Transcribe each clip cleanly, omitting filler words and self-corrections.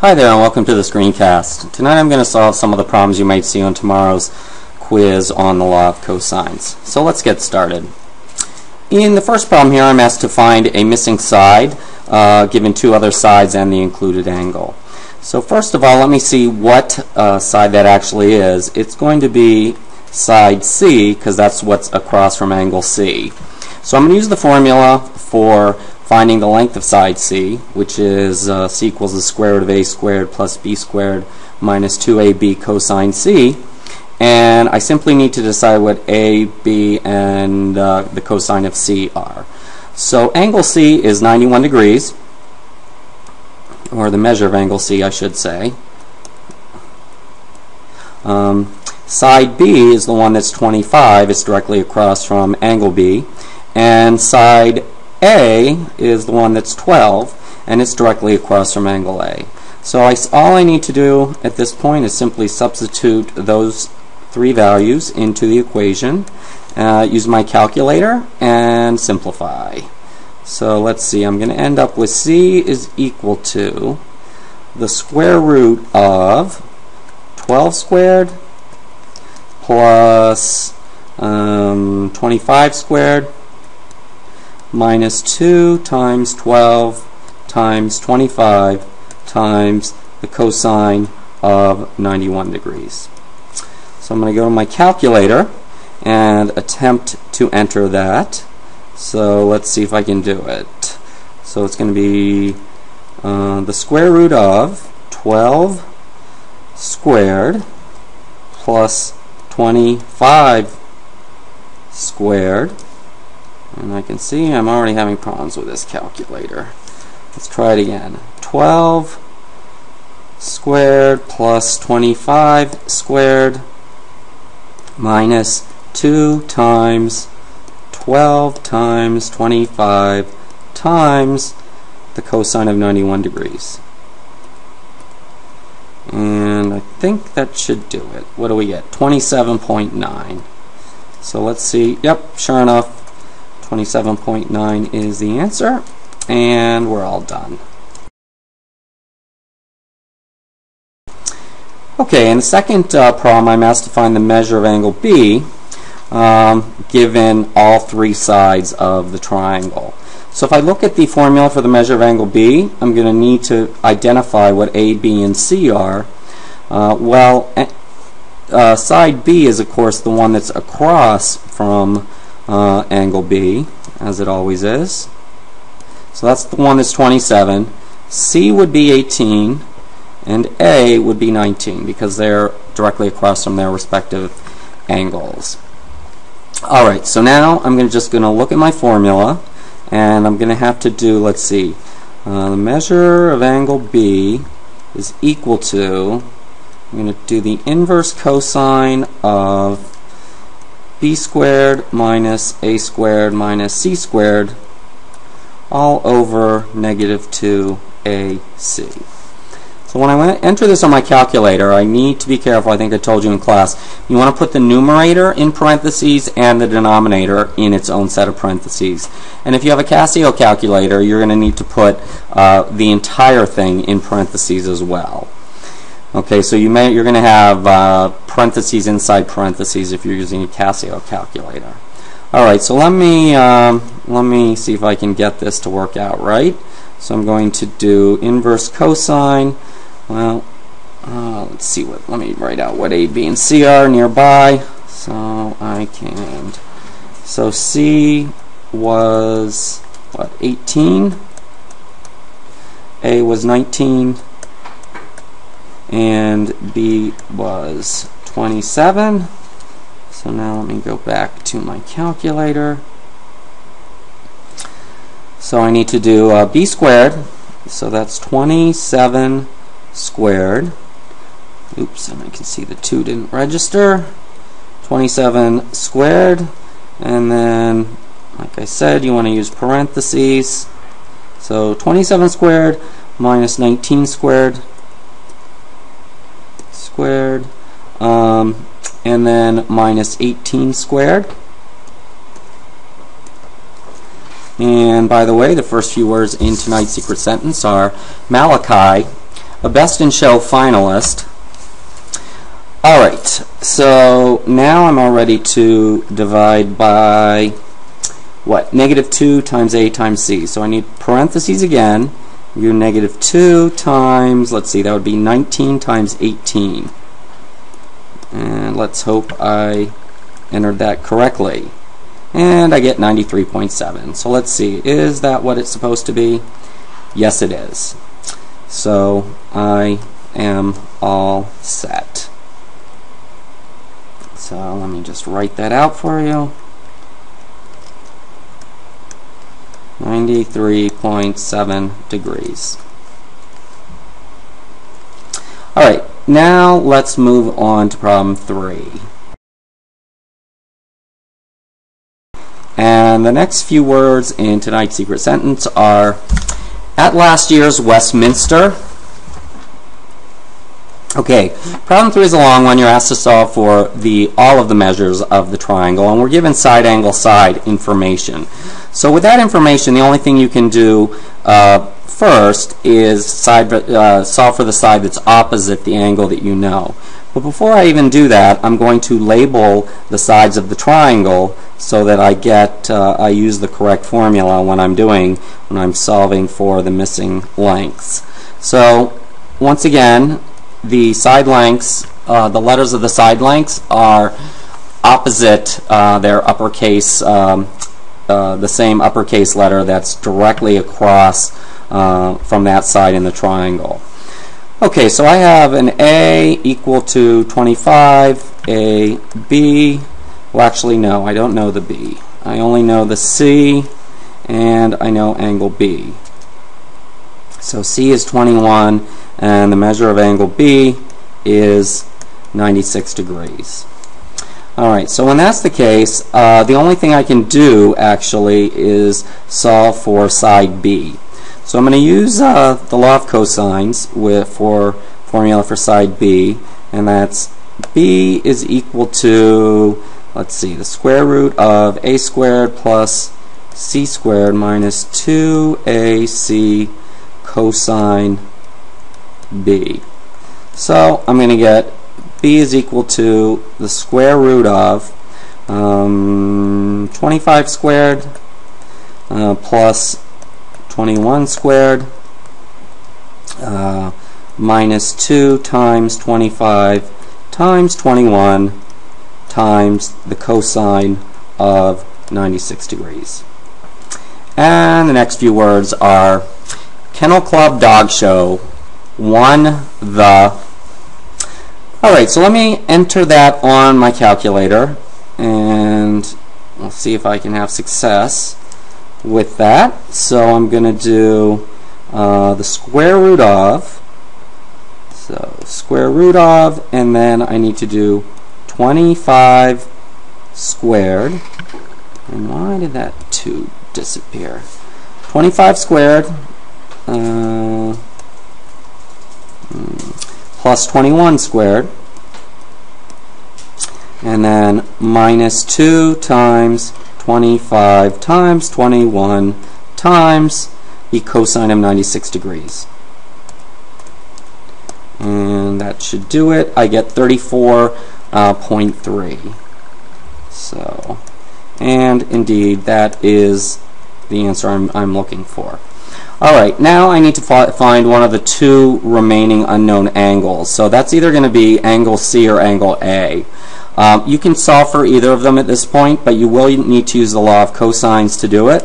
Hi there and welcome to the screencast. Tonight I'm going to solve some of the problems you might see on tomorrow's quiz on the law of cosines. So let's get started. In the first problem here I'm asked to find a missing side given two other sides and the included angle. So first of all let me see what side that actually is. It's going to be side C because that's what's across from angle C. So I'm going to use the formula for finding the length of side C, which is C equals the square root of A squared plus B squared minus 2AB cosine C. And I simply need to decide what A, B, and the cosine of C are. So angle C is 91 degrees, or the measure of angle C, I should say. Side B is the one that's 25. It's directly across from angle B. And side A is the one that's 12, and it's directly across from angle A. So all I need to do at this point is simply substitute those three values into the equation, use my calculator, and simplify. So let's see, I'm going to end up with C is equal to the square root of 12 squared plus 25 squared minus 2 times 12 times 25 times the cosine of 91 degrees. So I'm going to go to my calculator and attempt to enter that. So let's see if I can do it. So it's going to be the square root of 12 squared plus 25 squared. And I can see I'm already having problems with this calculator. Let's try it again. 12 squared plus 25 squared minus 2 times 12 times 25 times the cosine of 91 degrees. And I think that should do it. What do we get? 27.9. So let's see. Yep, sure enough, 27.9 is the answer, and we're all done. Okay, in the second problem, I'm asked to find the measure of angle B given all three sides of the triangle. So if I look at the formula for the measure of angle B, I'm going to need to identify what A, B, and C are. Side B is, of course, the one that's across from angle B, as it always is. So that's the one that's 27. C would be 18, and A would be 19, because they're directly across from their respective angles. Alright, so now I'm just going to look at my formula, and I'm going to have to do, let's see, the measure of angle B is equal to, I'm going to do the inverse cosine of B squared minus A squared minus C squared all over negative 2AC. So when I enter this on my calculator, I need to be careful. I think I told you in class. You want to put the numerator in parentheses and the denominator in its own set of parentheses. And if you have a Casio calculator, you're going to need to put the entire thing in parentheses as well. Okay, so you're going to have parentheses inside parentheses if you're using a Casio calculator. All right, so let me see if I can get this to work out right. So I'm going to do inverse cosine. Well, let's see what. Let me write out what A, B, and C are nearby. So I can. So C was what? 18. A was 19. And B was 27. So now let me go back to my calculator. So I need to do B squared. So that's 27 squared. Oops, and I can see the 2 didn't register. 27 squared. And then, like I said, you want to use parentheses. So 27 squared minus 19 squared. And then minus 18 squared. And by the way, the first few words in tonight's secret sentence are Malachi a Best in Show finalist. Alright, so now I'm all ready to divide by what? -2 times A times C. So I need parentheses again. You -2 times, let's see, that would be 19 times 18. And let's hope I entered that correctly. And I get 93.7. So let's see, is that what it's supposed to be? Yes, it is. So I am all set. So let me just write that out for you. 93.7 degrees. Alright, now let's move on to problem 3. And the next few words in tonight's secret sentence are, at last year's Westminster. Okay, problem 3 is a long one. You're asked to solve for all of the measures of the triangle, and we're given side angle side information. So with that information, the only thing you can do first is solve for the side that's opposite the angle that you know. But before I even do that, I'm going to label the sides of the triangle so that I use the correct formula when I'm solving for the missing lengths. So once again, the side lengths, the letters of the side lengths are opposite their uppercase, the same uppercase letter that's directly across from that side in the triangle. Okay, so I have an A equal to 25, a B, well actually no, I don't know the B. I only know the C, and I know angle B. So C is 21, and the measure of angle B is 96 degrees. Alright, so when that's the case, the only thing I can do actually is solve for side B. So I'm going to use the law of cosines for formula for side B, and that's B is equal to, let's see, the square root of A squared plus C squared minus 2AC cosine B. So I'm going to get B is equal to the square root of 25 squared plus 21 squared minus 2 times 25 times 21 times the cosine of 96 degrees. And the next few words are Kennel Club Dog Show won the. Alright, so let me enter that on my calculator, and we'll see if I can have success with that. So I'm going to do the square root of, and then I need to do 25 squared, and why did that 2 disappear? 25 squared plus 21 squared, and then minus 2 times 25 times 21 times the cosine of 96 degrees. And that should do it. I get 34.3. So, and indeed, that is the answer I'm looking for. Alright, now I need to find one of the 2 remaining unknown angles. So that's either going to be angle C or angle A. You can solve for either of them at this point, but you will need to use the law of cosines to do it.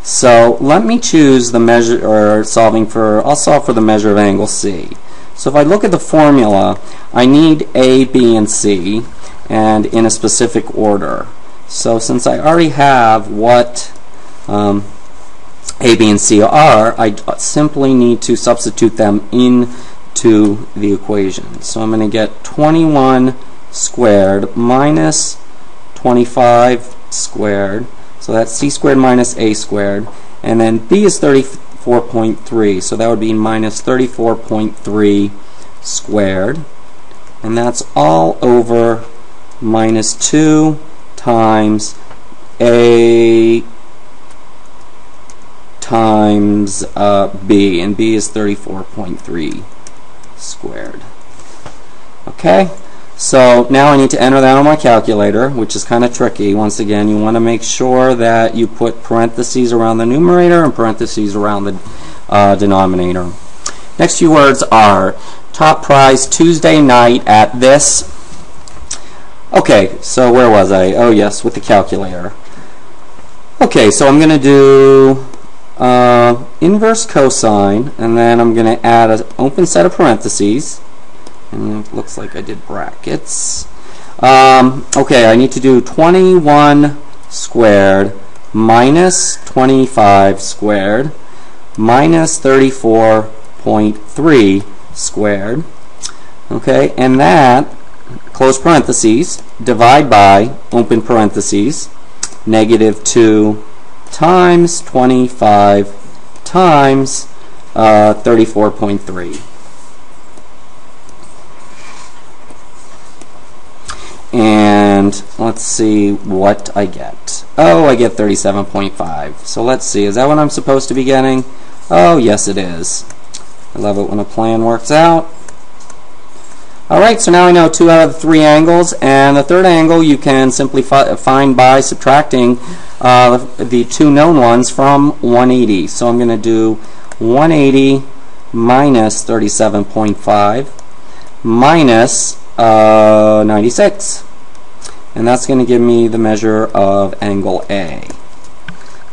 So let me choose the measure, or I'll solve for the measure of angle C. So if I look at the formula, I need A, B, and C, and in a specific order. So since I already have what A, B, and C are, I simply need to substitute them into the equation. So I'm going to get 21 squared minus 25 squared, so that's C squared minus A squared, and then B is 34.3, so that would be minus 34.3 squared, and that's all over minus 2 times A times B, and B is 34.3 squared. Okay, so now I need to enter that on my calculator, which is kind of tricky. Once again, you want to make sure that you put parentheses around the numerator and parentheses around the denominator. Next few words are top prize Tuesday night at this. Okay, so where was I? Oh yes, with the calculator. Okay, so I'm going to do inverse cosine, and then I'm going to add an open set of parentheses, and it looks like I did brackets. Okay, I need to do 21 squared minus 25 squared minus 34.3 squared. Okay, and that, close parentheses, divide by, open parentheses, negative 2 times 25 times 34.3. And let's see what I get. Oh, I get 37.5. So let's see, is that what I'm supposed to be getting? Oh, yes it is. I love it when a plan works out. Alright, so now I know 2 out of 3 angles, and the third angle you can simply find by subtracting the 2 known ones from 180. So I'm going to do 180 minus 37.5 minus 96. And that's going to give me the measure of angle A.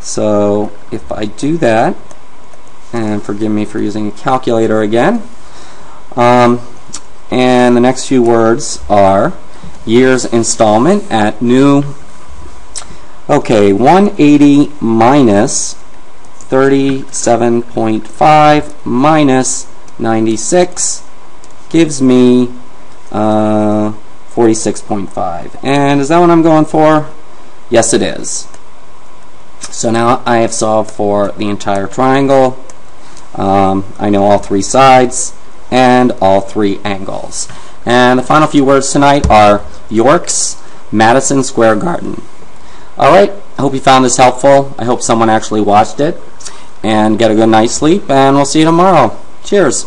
So if I do that, and forgive me for using a calculator again, and the next few words are year's installment at new. Okay, 180 minus 37.5 minus 96 gives me 46.5. And is that what I'm going for? Yes, it is. So now I have solved for the entire triangle. I know all 3 sides and all 3 angles. And the final few words tonight are York's Madison Square Garden. Alright, I hope you found this helpful. I hope someone actually watched it. And get a good night's sleep, and we'll see you tomorrow. Cheers.